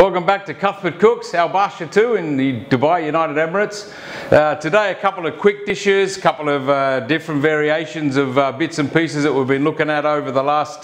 Welcome back to Cuthbert Cooks, Al Basha 2 in the Dubai United Emirates. Today a couple of quick dishes, a couple of different variations of bits and pieces that we've been looking at over the last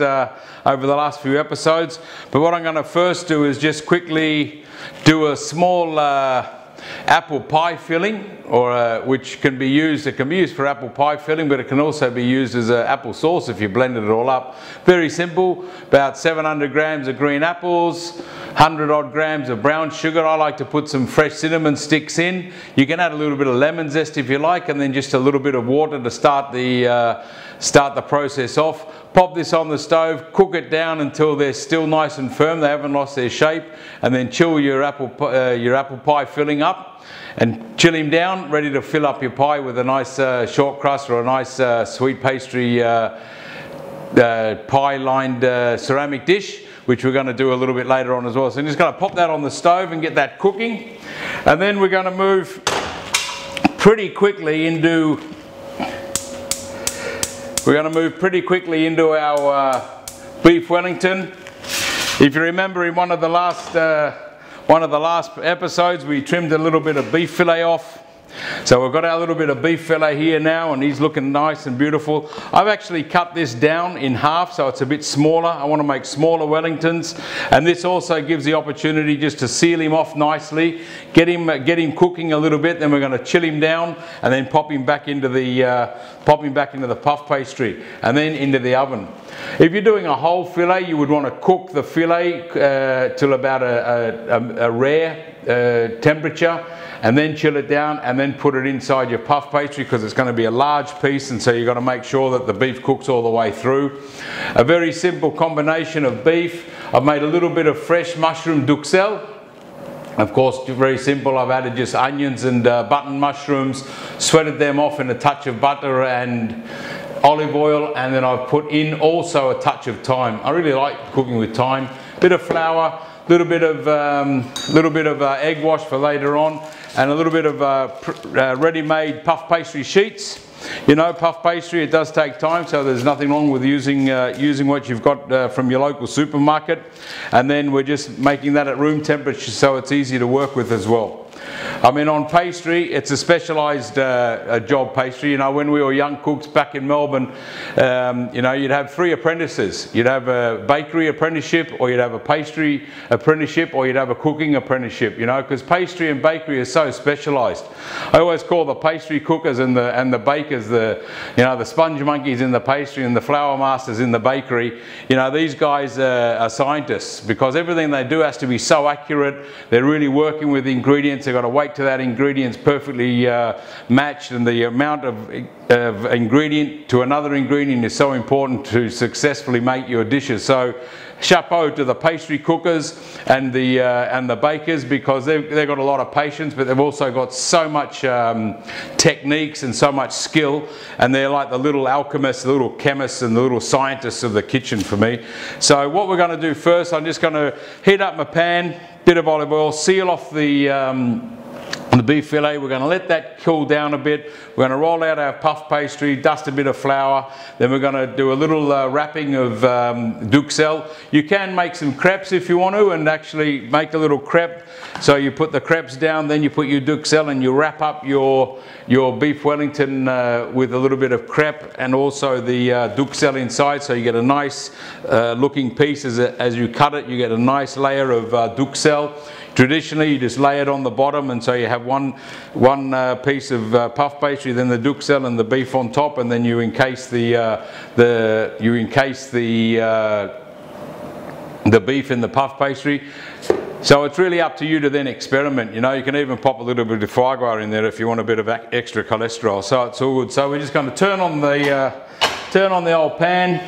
few episodes. But what I'm going to first do is just quickly do a small apple pie filling, or which can be used. It can be used for apple pie filling, but it can also be used as apple sauce if you blended it all up. Very simple. About 700 grams of green apples, 100 odd grams of brown sugar. I like to put some fresh cinnamon sticks in. You can add a little bit of lemon zest if you like, and then just a little bit of water to start the process off. Pop this on the stove, cook it down until they're still nice and firm, they haven't lost their shape, and then chill your apple pie filling up and chill him down, ready to fill up your pie with a nice short crust or a nice sweet pastry pie lined ceramic dish, which we're going to do a little bit later on as well. So I'm just going to pop that on the stove and get that cooking, and then we're going to move pretty quickly into our Beef Wellington. If you remember, in one of the last episodes, we trimmed a little bit of beef fillet off. So we've got our little bit of beef fillet here now, and he's looking nice and beautiful. I've actually cut this down in half, so it's a bit smaller. I want to make smaller Wellingtons, and this also gives the opportunity just to seal him off nicely, get him cooking a little bit. Then we're going to chill him down, and then pop him back into the puff pastry, and then into the oven. If you're doing a whole fillet, you would want to cook the fillet till about a rare temperature, and then chill it down, and then put it inside your puff pastry, because it's going to be a large piece, and so you've got to make sure that the beef cooks all the way through. A very simple combination of beef. I've made a little bit of fresh mushroom duxelle. Of course, very simple. I've added just onions and button mushrooms, sweated them off in a touch of butter and olive oil, and then I've put in also a touch of thyme. I really like cooking with thyme. Bit of flour, little bit of egg wash for later on, and a little bit of ready-made puff pastry sheets. You know, puff pastry, it does take time, so there's nothing wrong with using what you've got from your local supermarket. And then we're just making that at room temperature, so it's easy to work with as well. I mean, on pastry, it's a specialised job, pastry. You know, when we were young cooks back in Melbourne, you know, you'd have 3 apprentices. You'd have a bakery apprenticeship, or you'd have a pastry apprenticeship, or you'd have a cooking apprenticeship, you know, because pastry and bakery is so specialised. I always call the pastry cookers and the bakers the sponge monkeys in the pastry and the flour masters in the bakery. You know, these guys are scientists, because everything they do has to be so accurate. They're really working with ingredients. They've got to wait till that ingredient's perfectly matched, and the amount of ingredient to another ingredient is so important to successfully make your dishes. So chapeau to the pastry cookers and the bakers, because they've got a lot of patience, but they've also got so much techniques and so much skill, and they're like the little alchemists, the little chemists, and the little scientists of the kitchen for me. So what we're going to do first, I'm just going to heat up my pan, bit of olive oil, seal off the beef fillet. We're going to let that cool down a bit. We're going to roll out our puff pastry, dust a bit of flour, then we're going to do a little wrapping of duxelle. You can make some crepes if you want to, and actually make a little crepe. So you put the crepes down, then you put your duxelle, and you wrap up your beef Wellington with a little bit of crepe and also the duxelle inside, so you get a nice looking piece. As you cut it, you get a nice layer of duxelle. Traditionally, you just lay it on the bottom, and so you have one piece of puff pastry, then the duxelle and the beef on top, and then you encase the beef in the puff pastry. So it's really up to you to then experiment. You know, you can even pop a little bit of foie gras in there if you want a bit of extra cholesterol. So it's all good. So we're just going to turn on the old pan,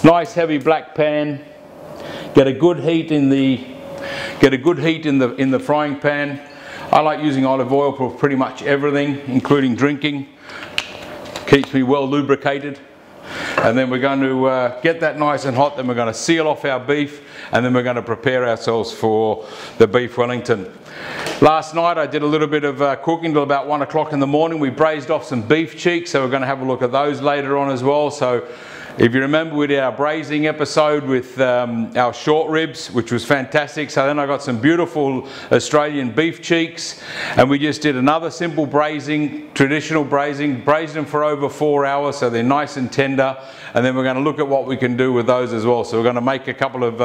nice heavy black pan. Get a good heat in the frying pan. I like using olive oil for pretty much everything, including drinking. Keeps me well lubricated. And then we're going to get that nice and hot. Then we're going to seal off our beef, and then we're going to prepare ourselves for the Beef Wellington. Last night I did a little bit of cooking till about 1 o'clock in the morning. We braised off some beef cheeks, so we're going to have a look at those later on as well. So If you remember, we did our braising episode with our short ribs, which was fantastic. So then I got some beautiful Australian beef cheeks, and we just did another simple braising, traditional braising, braised them for over 4 hours so they're nice and tender. And then we're going to look at what we can do with those as well. So we're going to make a couple of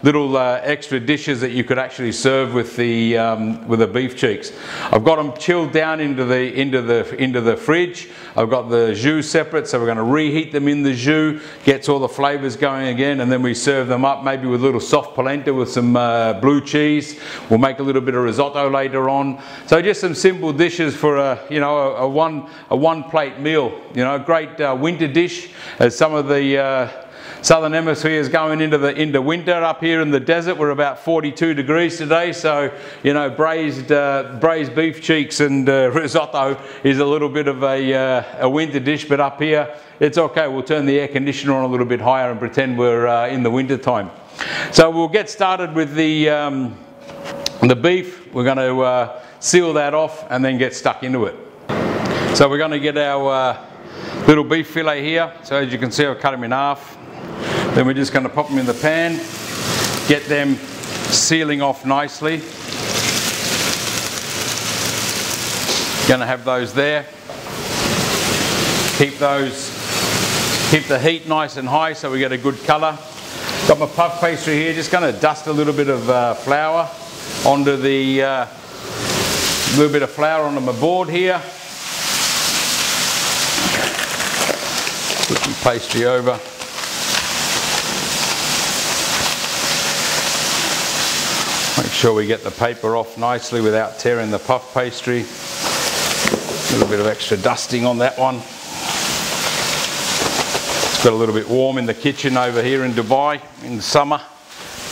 little extra dishes that you could actually serve with the beef cheeks. I've got them chilled down into the fridge. I've got the jus separate, so we're going to reheat them in the jus, gets all the flavors going again, and then we serve them up maybe with a little soft polenta with some blue cheese. We'll make a little bit of risotto later on. So just some simple dishes for a one plate meal. You know, a great winter dish, as some of the Southern Hemisphere is going into winter. Up here in the desert, we're about 42 degrees today, so you know, braised beef cheeks and risotto is a little bit of a winter dish, but up here it's okay. We'll turn the air conditioner on a little bit higher and pretend we're in the winter time. So we'll get started with the beef. We're going to seal that off and then get stuck into it. So we're going to get our little beef fillet here. So as you can see, I've cut them in half. Then we're just going to pop them in the pan, get them sealing off nicely. Going to have those there. Keep the heat nice and high so we get a good colour. Got my puff pastry here, just going to dust a little bit of flour onto the little bit of flour onto my board here. Put some pastry over. Make sure we get the paper off nicely without tearing the puff pastry. A little bit of extra dusting on that one. It's got a little bit warm in the kitchen over here in Dubai in the summer.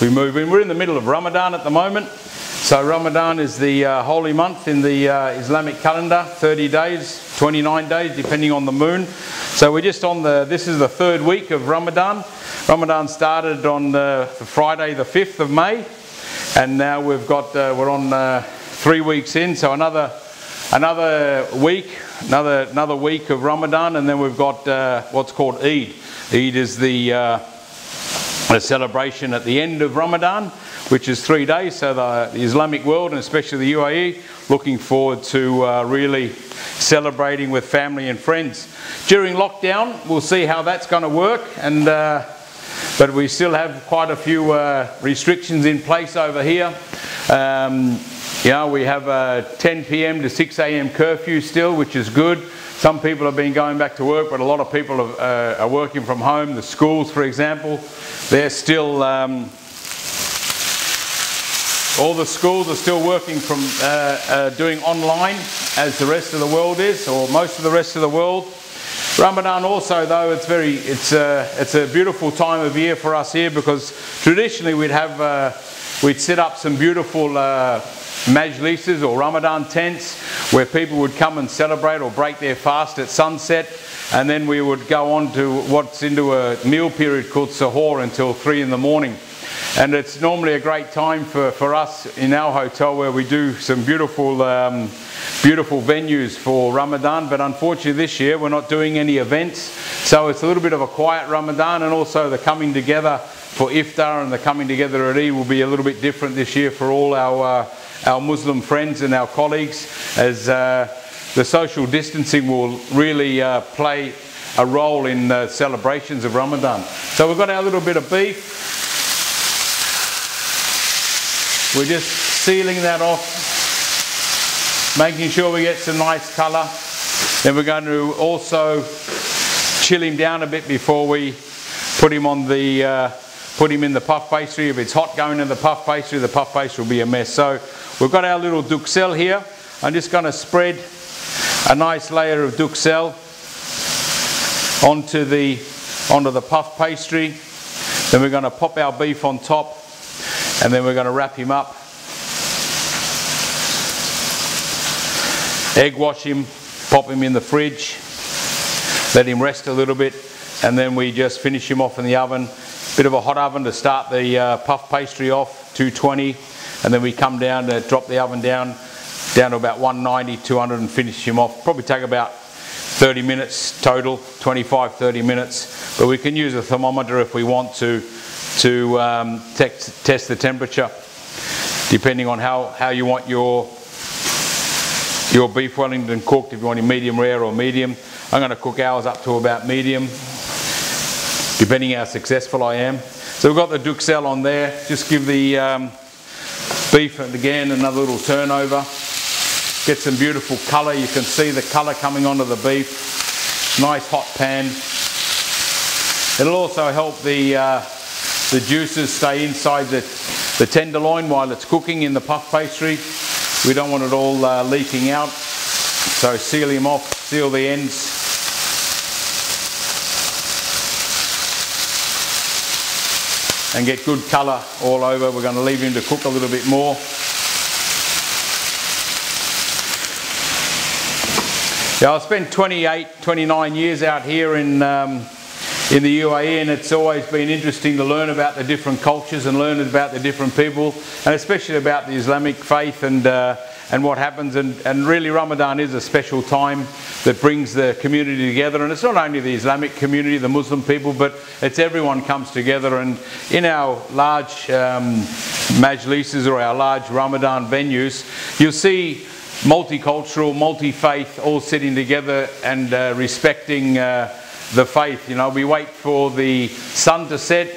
We move in. We're in the middle of Ramadan at the moment. So Ramadan is the holy month in the Islamic calendar, 30 days, 29 days, depending on the moon. So we're just on this is the third week of Ramadan. Ramadan started on Friday the 5th of May. And now we're on 3 weeks in, so another week of Ramadan, and then we've got what's called Eid. Eid is the celebration at the end of Ramadan, which is 3 days. So the Islamic world, and especially the UAE, looking forward to really celebrating with family and friends. During lockdown, we'll see how that's going to work, and but we still have quite a few restrictions in place over here. You know, we have a 10 p.m. to 6 a.m. curfew still, which is good. Some people have been going back to work, but a lot of people are working from home. The schools, for example, they're still, all the schools are still working from doing online, as the rest of the world is, or most of the rest of the world. Ramadan also, though, it's a beautiful time of year for us here, because traditionally we'd set up some beautiful majlises or Ramadan tents where people would come and celebrate or break their fast at sunset, and then we would go on to what's into a meal period called Sahur until 3 in the morning. And it's normally a great time for us in our hotel, where we do some beautiful venues for Ramadan, but unfortunately this year we're not doing any events, so it's a little bit of a quiet Ramadan, and also the coming together for iftar and the coming together at Eid will be a little bit different this year for all our Muslim friends and our colleagues, as the social distancing will really play a role in the celebrations of Ramadan. So we've got our little bit of beef. We're just sealing that off, making sure we get some nice colour. Then we're going to also chill him down a bit before we put him in the puff pastry. If it's hot going in the puff pastry will be a mess. So we've got our little duxelle here. I'm just going to spread a nice layer of duxelle onto the puff pastry. Then we're going to pop our beef on top, and then we're going to wrap him up. Egg wash him, pop him in the fridge, let him rest a little bit, and then we just finish him off in the oven. Bit of a hot oven to start the puff pastry off, 220, and then we come down to drop the oven down to about 190, 200 and finish him off. Probably take about 30 minutes total, 25-30 minutes, but we can use a thermometer if we want to test the temperature, depending on how you want your beef Wellington cooked. If you want it medium rare or medium, I'm going to cook ours up to about medium, depending how successful I am. So we've got the duxelle on there. Just give the beef, and again, another little turnover. Get some beautiful colour. You can see the colour coming onto the beef. Nice hot pan. It'll also help the juices stay inside the tenderloin while it's cooking in the puff pastry. We don't want it all leaking out. So seal them off, seal the ends. And get good colour all over. We're going to leave him to cook a little bit more. Yeah, I spent 29 years out here in the UAE, and it's always been interesting to learn about the different cultures and learn about the different people, and especially about the Islamic faith and what happens. And really, Ramadan is a special time that brings the community together. And it's not only the Islamic community, the Muslim people, but it's everyone comes together. And in our large majlises or our large Ramadan venues, you'll see multicultural, multi-faith all sitting together and respecting the faith. You know, we wait for the sun to set.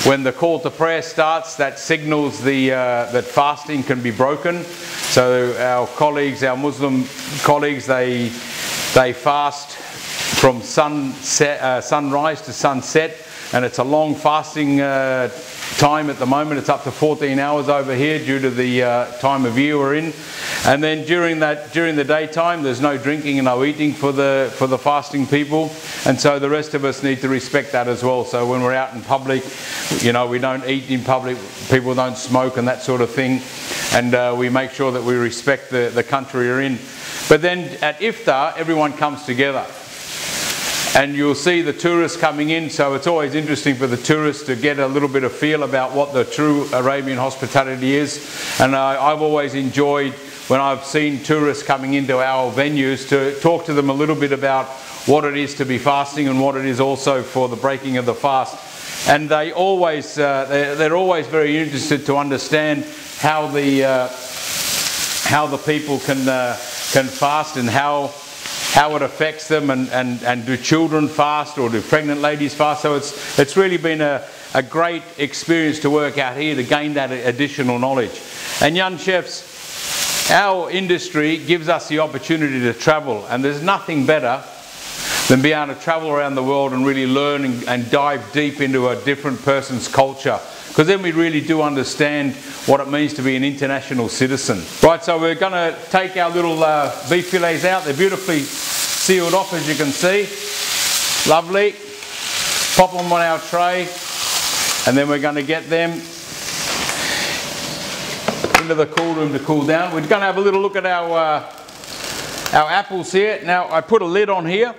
When the call to prayer starts, that signals that fasting can be broken. So our colleagues, our Muslim colleagues, they fast from sunrise to sunset, and it's a long fasting time at the moment. It's up to 14 hours over here due to the time of year we're in. And then during the daytime, there's no drinking and no eating for the fasting people, and so the rest of us need to respect that as well. So when we're out in public, you know, we don't eat in public, people don't smoke and that sort of thing, and we make sure that we respect the country we're in. But then at iftar, everyone comes together. And you'll see the tourists coming in, so it's always interesting for the tourists to get a little bit of feel about what the true Arabian hospitality is. And I've always enjoyed, when I've seen tourists coming into our venues, to talk to them a little bit about what it is to be fasting and what it is also for the breaking of the fast. And they always, they're always very interested to understand how the people can fast and how it affects them, and do children fast or do pregnant ladies fast. So it's really been a great experience to work out here to gain that additional knowledge. And young chefs, our industry gives us the opportunity to travel, and there's nothing better than being able to travel around the world and really learn and dive deep into a different person's culture, because then we really do understand what it means to be an international citizen. Right, so we're going to take our little beef fillets out. They're beautifully sealed off, as you can see. Lovely. Pop them on our tray, and then we're going to get them into the cool room to cool down. We're going to have a little look at our apples here. Now, I put a lid on here,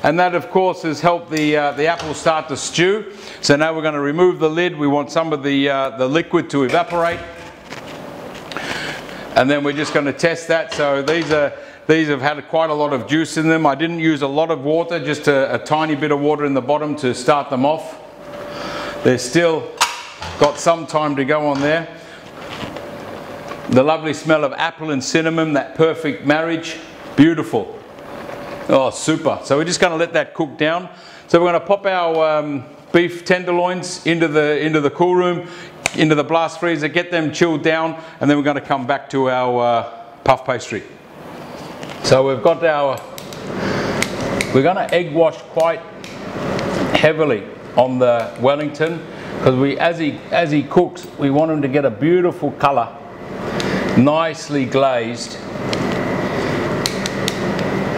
and that of course has helped the apples start to stew. So now we're going to remove the lid. We want some of the liquid to evaporate, and then we're just going to test that. So these have had quite a lot of juice in them. I didn't use a lot of water, just a tiny bit of water in the bottom to start them off. They're still got some time to go on there. The lovely smell of apple and cinnamon, that perfect marriage, beautiful. Oh, super. So we're just going to let that cook down. So we're going to pop our beef tenderloins into the cool room, into the blast freezer, get them chilled down, and then we're going to come back to our puff pastry. So we've got we're going to egg wash quite heavily on the Wellington, because as he cooks, we want him to get a beautiful colour, nicely glazed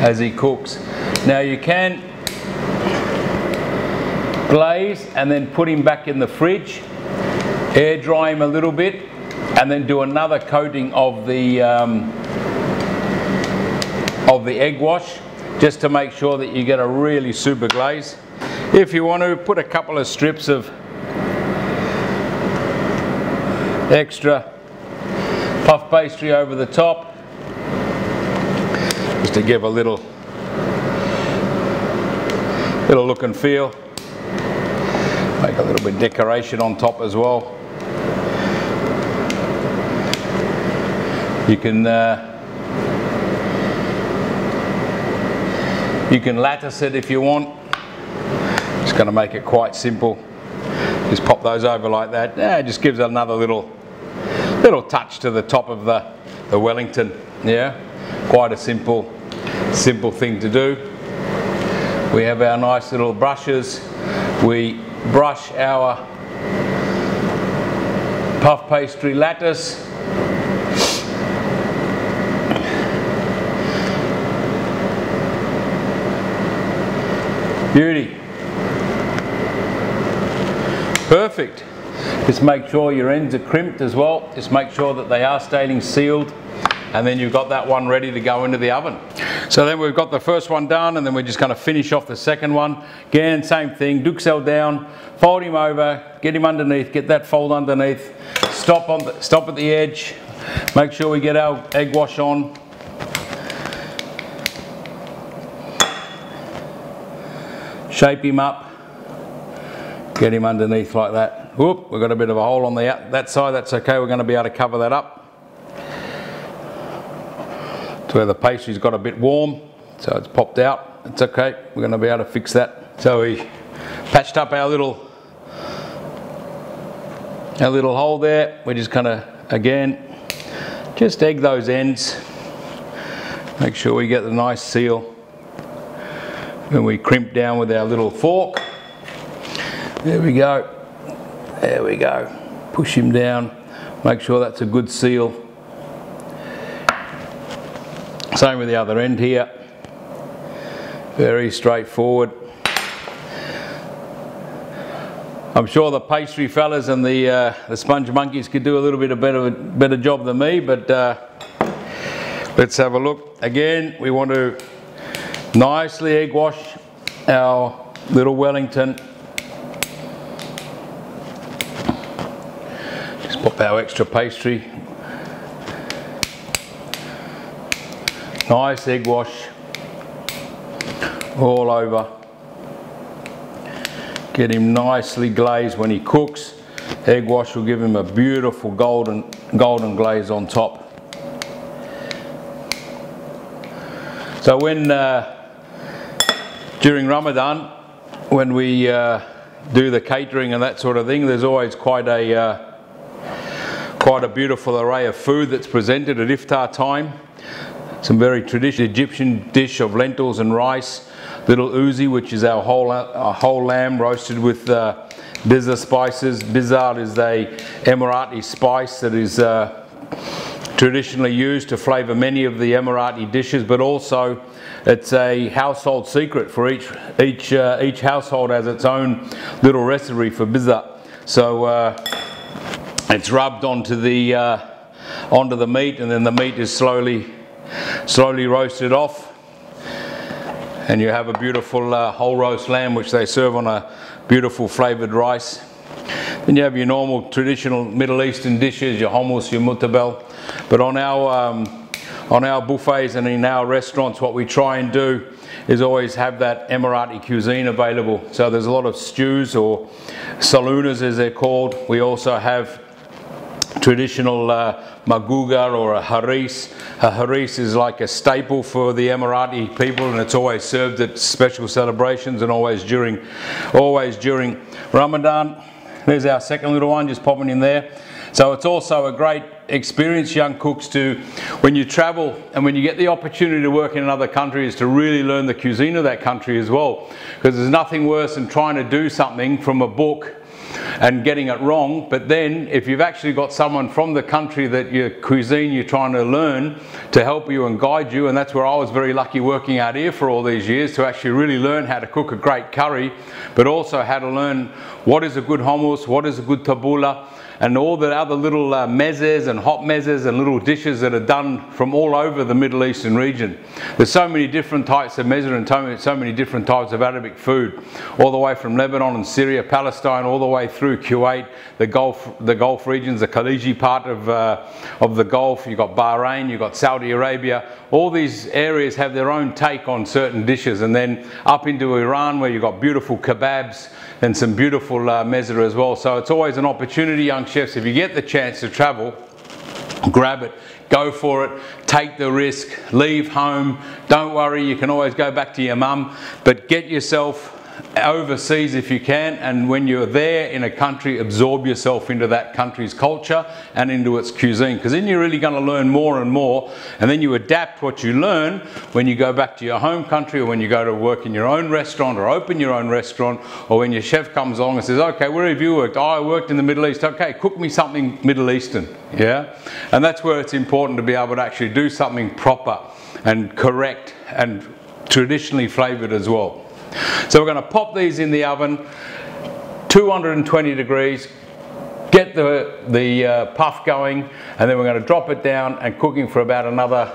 as he cooks. Now you can glaze and then put him back in the fridge, air dry him a little bit, and then do another coating of the egg wash, just to make sure that you get a really super glaze. If you want to, put a couple of strips of extra puff pastry over the top, just to give a little Little look and feel. Make a little bit of decoration on top as well. You can lattice it if you want. Just going to make it quite simple. Just pop those over like that. Yeah, it just gives another little touch to the top of the Wellington. Yeah, quite a simple thing to do. We have our nice little brushes. We brush our puff pastry lattice. Beauty. Perfect. Just make sure your ends are crimped as well. Just make sure that they are staying sealed, and then you've got that one ready to go into the oven. So then we've got the first one done, and then we're just going to finish off the second one. Again, same thing, duxelle down, fold him over, get him underneath, get that fold underneath, stop at the edge, make sure we get our egg wash on. Shape him up, get him underneath like that. Whoop, we've got a bit of a hole on that side, that's okay, we're going to be able to cover that up. To where the pastry's got a bit warm, so it's popped out, it's okay, we're going to be able to fix that. So we patched up our little hole there. We're just going to, again, just egg those ends, make sure we get the nice seal. And we crimp down with our little fork. There we go. There we go. Push him down. Make sure that's a good seal. Same with the other end here. Very straightforward. I'm sure the pastry fellas and the sponge monkeys could do a little bit of better job than me, but let's have a look. Again, we want to nicely egg wash our little Wellington. Just pop our extra pastry. Nice egg wash all over. Get him nicely glazed when he cooks. Egg wash will give him a beautiful golden glaze on top. So when during Ramadan, when we do the catering and that sort of thing, there's always quite a beautiful array of food that's presented at iftar time. Some very traditional Egyptian dish of lentils and rice, little uzi, which is our whole lamb roasted with bizar spices. Bizar is a Emirati spice that is traditionally used to flavour many of the Emirati dishes, but also it's a household secret for each household has its own little recipe for bizar. So it's rubbed onto the meat, and then the meat is slowly roasted off, and you have a beautiful whole roast lamb which they serve on a beautiful flavoured rice. Then you have your normal traditional Middle Eastern dishes, your hummus, your mutabel. But on our buffets and in our restaurants, what we try and do is always have that Emirati cuisine available. So there's a lot of stews, or salunas as they're called. We also have traditional maguga or a haris. A haris is like a staple for the Emirati people, and it's always served at special celebrations and always during Ramadan. There's our second little one just popping in there. So it's also a great experience, young cooks, to when you travel and when you get the opportunity to work in another country, is to really learn the cuisine of that country as well, because there's nothing worse than trying to do something from a book and getting it wrong. But then if you've actually got someone from the country that your cuisine you're trying to learn to help you and guide you, and that's where I was very lucky working out here for all these years, to actually really learn how to cook a great curry, but also how to learn what is a good hummus, what is a good tabbouleh, and all the other little mezes and hot mezes and little dishes that are done from all over the Middle Eastern region. There's so many different types of mezze and so many different types of Arabic food, all the way from Lebanon and Syria, Palestine, all the way through Kuwait, the Gulf regions, the Khaliji part of the Gulf. You've got Bahrain, you've got Saudi Arabia. All these areas have their own take on certain dishes, and then up into Iran where you've got beautiful kebabs and some beautiful mezze as well. So it's always an opportunity, young chefs, if you get the chance to travel, grab it, go for it, take the risk, leave home. Don't worry, you can always go back to your mum, but get yourself overseas if you can, and when you're there in a country, absorb yourself into that country's culture and into its cuisine, because then you're really going to learn more and more, and then you adapt what you learn when you go back to your home country, or when you go to work in your own restaurant or open your own restaurant, or when your chef comes along and says, okay, where have you worked? Oh, I worked in the Middle East. Okay, cook me something Middle Eastern. Yeah, and that's where it's important to be able to actually do something proper and correct and traditionally flavored as well. So we're going to pop these in the oven, 220 degrees, get the puff going, and then we're going to drop it down and cooking for about another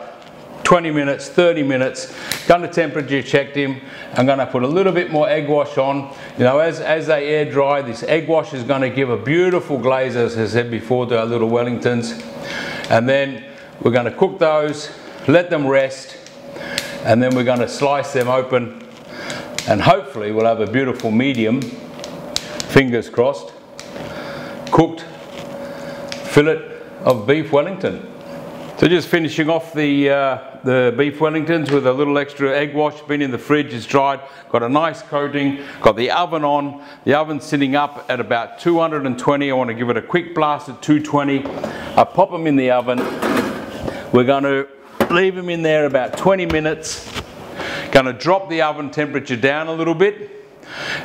20 minutes, 30 minutes. Going to temperature check them. I'm going to put a little bit more egg wash on. You know, as they air dry, this egg wash is going to give a beautiful glaze, as I said before, to our little Wellingtons. And then we're going to cook those, let them rest, and then we're going to slice them open. And hopefully we'll have a beautiful medium, fingers crossed, cooked fillet of beef Wellington. So just finishing off the beef Wellingtons with a little extra egg wash, been in the fridge, it's dried, got a nice coating, got the oven on, the oven's sitting up at about 220, I want to give it a quick blast at 220, I pop them in the oven, we're going to leave them in there about 20 minutes, going to drop the oven temperature down a little bit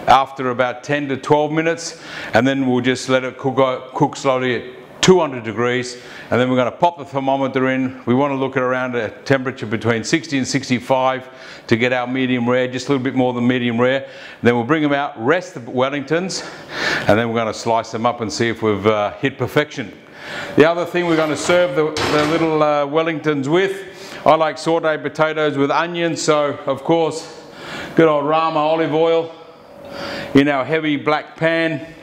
after about 10 to 12 minutes, and then we'll just let it cook slowly at 200 degrees, and then we're going to pop the thermometer in. We want to look at around a temperature between 60 and 65 to get our medium rare, just a little bit more than medium rare. Then we'll bring them out, rest the Wellingtons, and then we're going to slice them up and see if we've hit perfection. The other thing we're going to serve the little Wellingtons with, I like sautéed potatoes with onions, so of course good old Rama olive oil in our heavy black pan.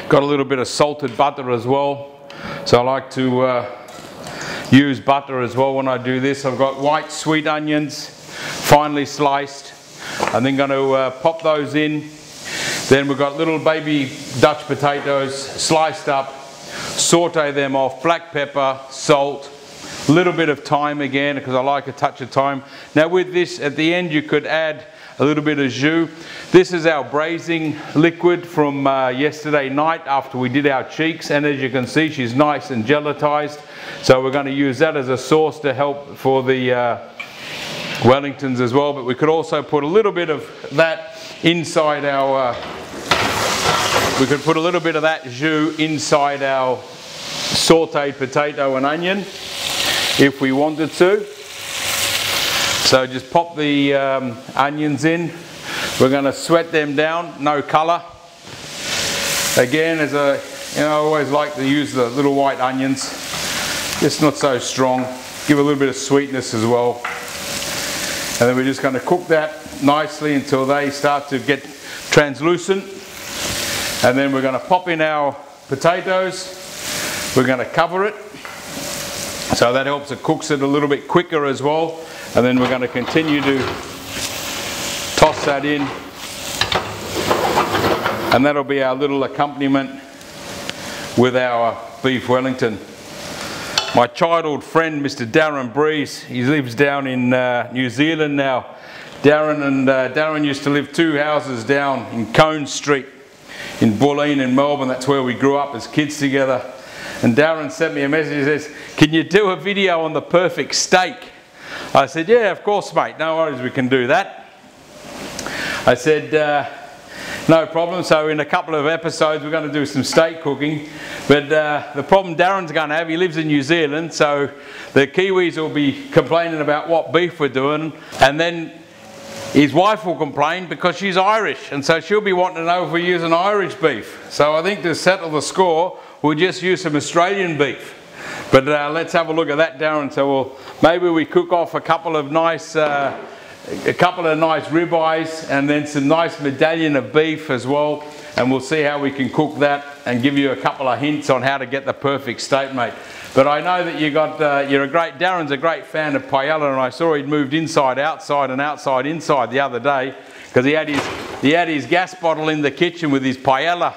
Got a little bit of salted butter as well, so I like to use butter as well when I do this. I've got white sweet onions, finely sliced. I'm then going to pop those in. Then we've got little baby Dutch potatoes sliced up, sauté them off, black pepper, salt, a little bit of thyme again, because I like a touch of thyme. Now with this, at the end you could add a little bit of jus. This is our braising liquid from yesterday night after we did our cheeks, and as you can see she's nice and gelatized, so we're going to use that as a sauce to help for the Wellingtons as well. But we could also put a little bit of that inside our we could put a little bit of that jus inside our sautéed potato and onion if we wanted to. So just pop the onions in. We're going to sweat them down, no colour. Again, as I always like to use the little white onions, just not so strong. Give a little bit of sweetness as well. And then we're just going to cook that nicely until they start to get translucent. And then we're going to pop in our potatoes. We're going to cover it. So that helps it cooks it a little bit quicker as well. And then we're going to continue to toss that in. And that'll be our little accompaniment with our beef Wellington. My childhood friend, Mr. Darren Breeze, he lives down in New Zealand now. Darren used to live 2 houses down in Cone Street in Bulleen in Melbourne. That's where we grew up as kids together. And Darren sent me a message, he says, can you do a video on the perfect steak? I said, yeah, of course, mate, no worries, we can do that. I said, no problem. So in a couple of episodes we're going to do some steak cooking, but the problem Darren's going to have, he lives in New Zealand, so the Kiwis will be complaining about what beef we're doing, and then his wife will complain because she's Irish, and so she'll be wanting to know if we're using Irish beef. So I think to settle the score, we'll just use some Australian beef. But let's have a look at that, Darren. So maybe we cook off a couple of nice ribeyes and then some nice medallion of beef as well, and we'll see how we can cook that and give you a couple of hints on how to get the perfect steak, mate. But I know that Darren's a great fan of paella, and I saw he'd moved inside outside and outside inside the other day because he had his gas bottle in the kitchen with his paella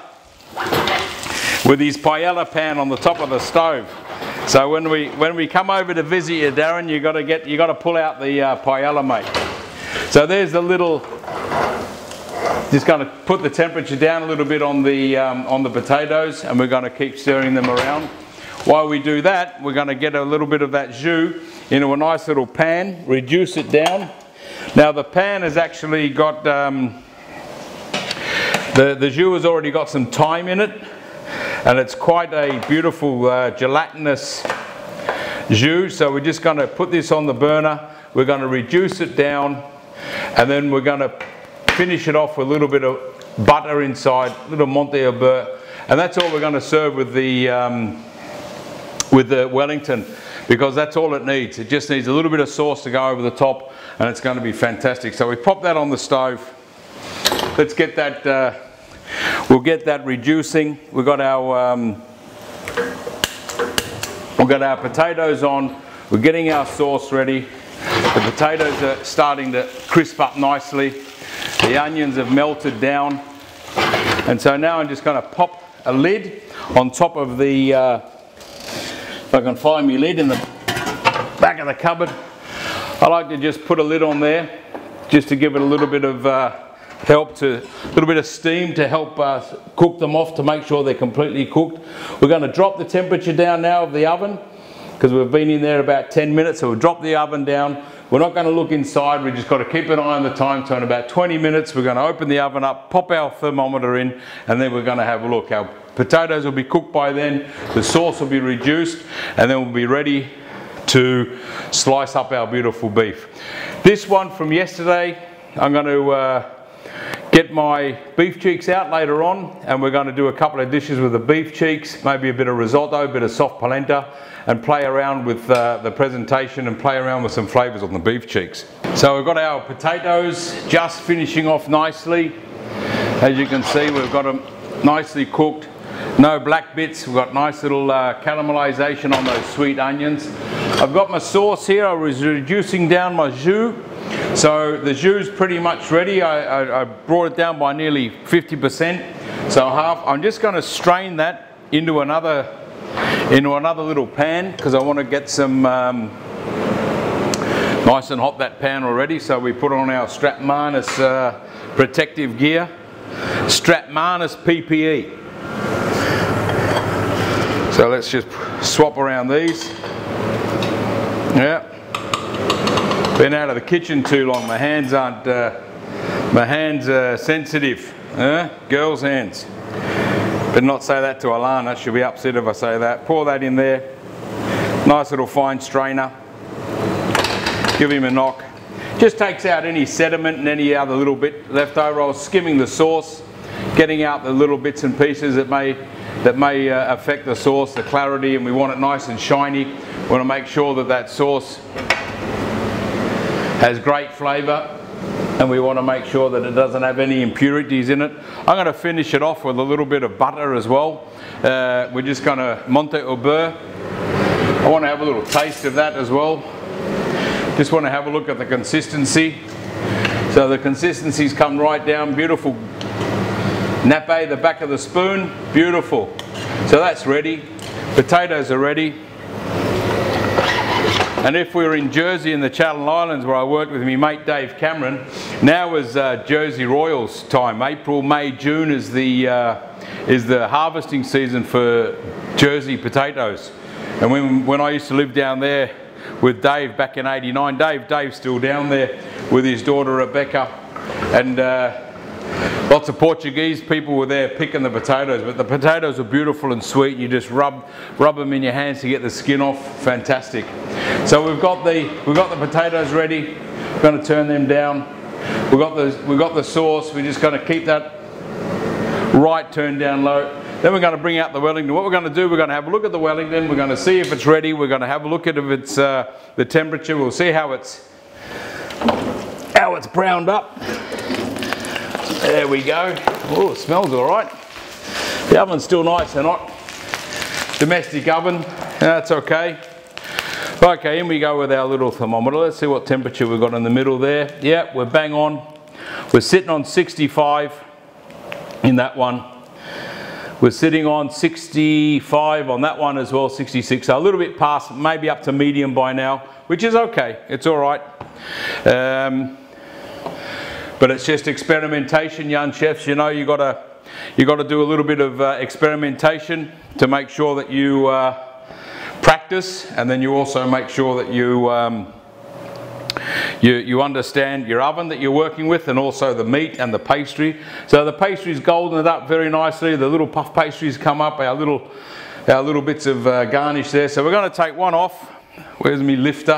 pan on the top of the stove. So when we come over to visit you, Darren, you got to pull out the paella, mate. So there's the little. Just going to put the temperature down a little bit on the potatoes, and we're going to keep stirring them around. While we do that, we're going to get a little bit of that jus into a nice little pan, reduce it down. Now the pan has actually got the jus has already got some thyme in it, and it's quite a beautiful gelatinous jus. So we're just going to put this on the burner. We're going to reduce it down, and then we're going to finish it off with a little bit of butter inside, a little Monte au beurre, and that's all we're going to serve with the Wellington, because that's all it needs. It just needs a little bit of sauce to go over the top, and it's going to be fantastic. So we pop that on the stove. Let's get that. We'll get that reducing. We've got our potatoes on. We're getting our sauce ready. The potatoes are starting to crisp up nicely. The onions have melted down, and so now I'm just going to pop a lid on top of the, if I can find my lid in the back of the cupboard. I like to just put a lid on there just to give it a little bit of help, a little bit of steam to help cook them off, to make sure they're completely cooked. We're going to drop the temperature down now of the oven, because we've been in there about 10 minutes, so we'll drop the oven down. We're not going to look inside, we just got to keep an eye on the time. So in about 20 minutes we're going to open the oven up, pop our thermometer in, and then we're going to have a look. Our potatoes will be cooked by then, the sauce will be reduced, and then we'll be ready to slice up our beautiful beef. This one from yesterday, I'm going to get my beef cheeks out later on, and we're going to do a couple of dishes with the beef cheeks, maybe a bit of risotto, a bit of soft polenta, and play around with the presentation and play around with some flavours on the beef cheeks. So we've got our potatoes just finishing off nicely. As you can see, we've got them nicely cooked. No black bits. We've got nice little caramelisation on those sweet onions. I've got my sauce here. I was reducing down my jus. So the jus is pretty much ready. I brought it down by nearly 50%. So half. I'm just going to strain that into another little pan, because I want to get some nice and hot, that pan already. So we put on our Strapmanus protective gear, Strapmanus PPE. So let's just swap around these. Yeah, been out of the kitchen too long. My hands aren't sensitive. Girls' hands. Better not say that to Alana, she'll be upset if I say that. Pour that in there. Nice little fine strainer. Give him a knock. Just takes out any sediment and any other little bit left over. I was skimming the sauce, getting out the little bits and pieces that may affect the sauce, the clarity, and we want it nice and shiny. We want to make sure that that sauce has great flavour, and we want to make sure that it doesn't have any impurities in it. I'm going to finish it off with a little bit of butter as well. We're just going to Monte au beurre. I want to have a little taste of that as well. Just want to have a look at the consistency. So the consistency's come right down, beautiful. Nappe, the back of the spoon, beautiful. So that's ready. Potatoes are ready. And if we were in Jersey in the Channel Islands, where I worked with my mate Dave Cameron, now is Jersey Royals time. April, May, June is the harvesting season for Jersey potatoes. And when I used to live down there with Dave back in '89, Dave's still down there with his daughter Rebecca, and lots of Portuguese people were there picking the potatoes, but the potatoes are beautiful and sweet. You just rub them in your hands to get the skin off. Fantastic. So we've got the potatoes ready. We're going to turn them down. We've got the sauce. We're just going to keep that right turned down low. Then we're going to bring out the Wellington. What we're going to do, we're going to have a look at the Wellington. We're going to see if it's ready. We're going to have a look at if it's the temperature. We'll see how it's browned up. There we go. Oh, it smells all right. The oven's still nice and hot. Domestic oven. That's okay. Okay, in we go with our little thermometer. Let's see what temperature we've got in the middle there. Yeah, we're bang on. We're sitting on 65 in that one. We're sitting on 65 on that one as well, 66. So a little bit past, maybe up to medium by now, which is okay. It's all right. But it's just experimentation, young chefs. You know, you got to do a little bit of experimentation to make sure that you practice, and then you also make sure that you understand your oven that you're working with, and also the meat and the pastry. So the pastry's goldened up very nicely. The little puff pastries come up, our little bits of garnish there. So we're going to take one off. Where's my lifter?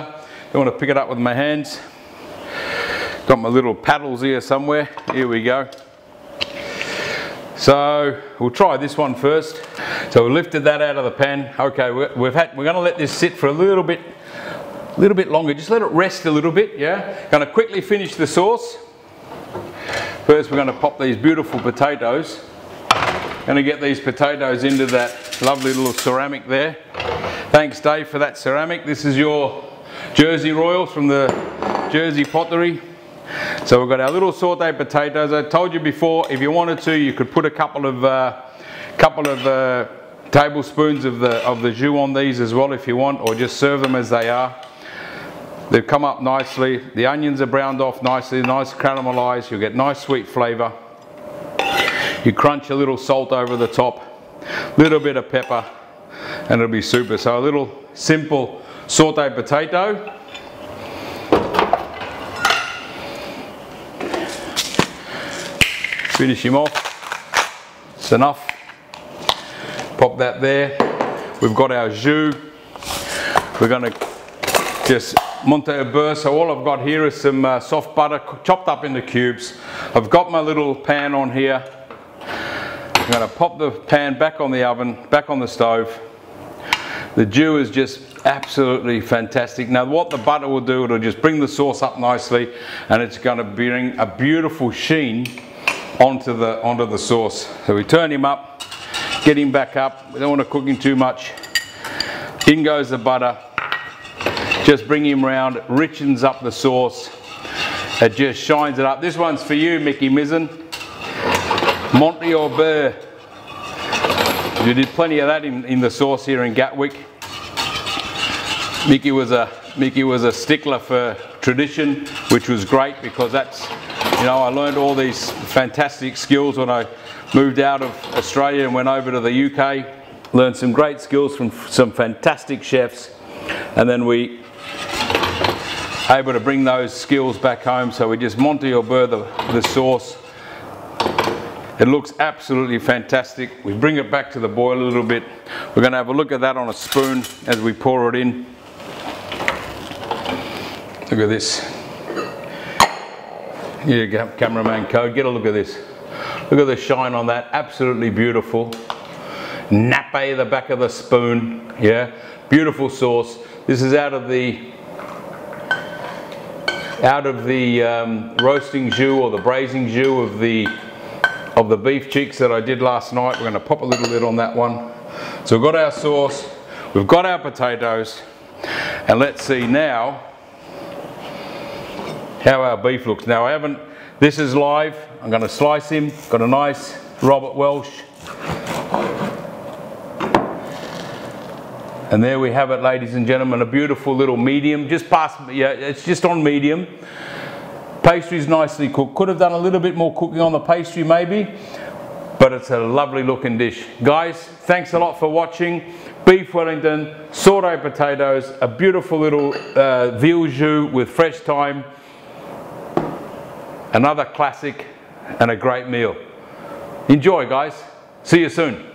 I want to pick it up with my hands. Got my little paddles here somewhere. Here we go. So we'll try this one first. So we lifted that out of the pan. Okay, we're going to let this sit for a little bit longer. Just let it rest a little bit. Yeah. Going to quickly finish the sauce. First, we're going to pop these beautiful potatoes. Going to get these potatoes into that lovely little ceramic there. Thanks, Dave, for that ceramic. This is your Jersey Royals from the Jersey Pottery. So we've got our little sautéed potatoes. I told you before, if you wanted to, you could put a couple of tablespoons of the jus on these as well if you want, or just serve them as they are. They've come up nicely. The onions are browned off nicely, nice caramelized. You'll get nice sweet flavor. You crunch a little salt over the top, little bit of pepper, and it'll be super. So a little simple sautéed potato. Finish him off. It's enough. Pop that there. We've got our jus. We're going to just monte au beurre. So all I've got here is some soft butter chopped up into cubes. I've got my little pan on here. I'm going to pop the pan back on the oven, back on the stove. The jus is just absolutely fantastic. Now what the butter will do, it'll just bring the sauce up nicely, and it's going to bring a beautiful sheen onto the sauce. So we turn him up, get him back up. We don't want to cook him too much. In goes the butter. Just bring him round, richens up the sauce. It just shines it up. This one's for you, Mickey Mizzen. Monty au beurre. You did plenty of that in the sauce here in Gatwick. Mickey was a stickler for tradition, which was great, because that's, you know, I learned all these fantastic skills when I moved out of Australia and went over to the UK. Learned some great skills from some fantastic chefs, and then we able to bring those skills back home. So we just Monty au beurre the sauce. It looks absolutely fantastic. We bring it back to the boil a little bit. We're going to have a look at that on a spoon as we pour it in. Look at this. Here you go, cameraman code. Get a look at this. Look at the shine on that. Absolutely beautiful. Nappe the back of the spoon. Yeah, beautiful sauce. This is out of the roasting jus or the braising jus of the beef cheeks that I did last night. We're going to pop a little bit on that one. So we've got our sauce, we've got our potatoes, and let's see now how our beef looks. Now this is live. I'm going to slice him. Got a nice Robert Welsh. And there we have it, ladies and gentlemen, a beautiful little medium, just past, yeah, it's just on medium. Pastry's nicely cooked. Could have done a little bit more cooking on the pastry maybe, but it's a lovely looking dish. Guys, thanks a lot for watching. Beef Wellington, sautéed potatoes, a beautiful little veal jus with fresh thyme. Another classic and a great meal. Enjoy, guys. See you soon.